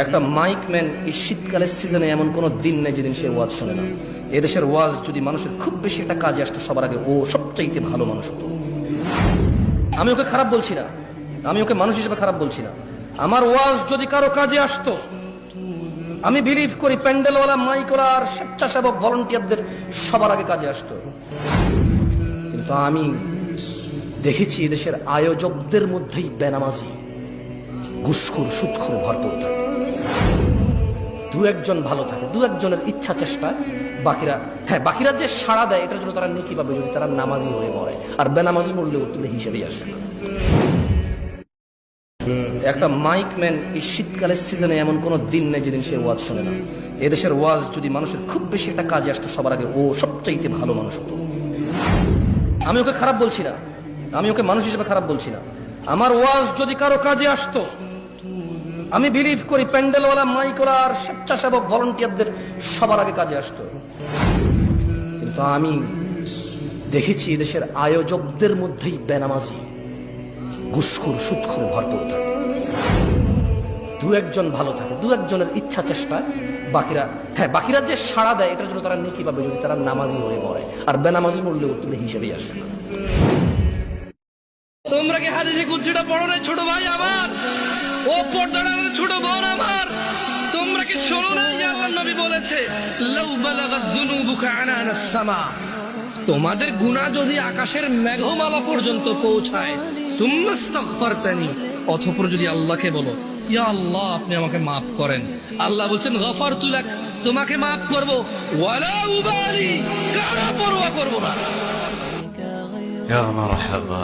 একটা mic man এই শীতকালের সিজনে এমন কোনো দিন নেই যেদিন সে ওয়াজ শোনে না। এদেশের ওয়াজ যদি মানুষের খুব বেশি একটা কাজে আসতো, সবার আগে ও সবচাইতে ভালো মানুষ হতো। আমি ওকে খারাপ বলছি না, আমি ওকে মানুষ হিসেবে খারাপ বলছি না। আমার ওয়াজ যদি কারো কাজে আসতো, আমি বিলিভ করি প্যান্ডেলওয়ালা, মাইকওয়ালা আর স্বেচ্ছাসেবক ভলান্টিয়ারদের সবার আগে কাজে আসতো। কিন্তু আমি দেখেছি এদেশের আয়োজকদের মধ্যেই বেনামাজি, ঘুষখোর, সুদখোর ভরপুর থাকে। দু একজন ভালো থাকে, দু একজনের ইচ্ছা চেষ্টা, বাকিরা যে সাড়া দেয় এটার জন্য তারা নেকি পাবে যদি তারা নামাজি হয়ে মরে, আর বেনামাজি মরলেও তুলে হিসেবেই আসে না। একটা মাইক ম্যান এই শীতকালের সিজনে এমন কোনো দিন নেই যেদিন সে ওয়াজ শোনে না। এদেশের ওয়াজ যদি মানুষের খুব বেশি একটা কাজে আসতো, সবার আগে ও সবচাইতে ভালো মানুষ হতো। আমি ওকে খারাপ বলছি না, আমি ওকে মানুষ হিসেবে খারাপ বলছি না। আমার ওয়াজ যদি কারো কাজে আসতো, আমি বিলিভ করি প্যান্ডেলওয়ালা, মাইকওয়ালা আর স্বেচ্ছাসেবক ভলান্টিয়ারদের সবার আগে কাজে আসতো। কিন্তু আমি দেখেছি এদেশের আয়োজকদের মধ্যেই বেনামাজি, ঘুষখোর, সুদখোর ভরপুর থাকে। দু একজন ভালো থাকে, দু একজনের ইচ্ছা চেষ্টা, বাকিরা যে সাড়া দেয় এটার জন্য তারা নেকি পাবে যদি তারা নামাজি হয়ে মরে, আর বেনামাজি মরলেও তুলে হিসেবেই আসে না। তোমরা কি হাদিসে কুদসিটা পড়ো না ছোট ভাই আমার, ও পর্দার ছোট বোন আমার, তোমরা কি শোনো না আল্লাহর নবী বলেছে লাউ বালাগাত যুনুবুকা আনানাস সামা, তোমাদের গুনাহ যদি আকাশের মেঘমালা পর্যন্ত পৌঁছায়, সুম্মাস্তাগফারতানি, অতঃপর যদি আল্লাহকে বলো ইয়া আল্লাহ আপনি আমাকে maaf করেন, আল্লাহ বলছেন গফারতু লাক, তোমাকে maaf করব, ওয়ালা উবালি, কারা পরোয়া করব না। يا مرحبا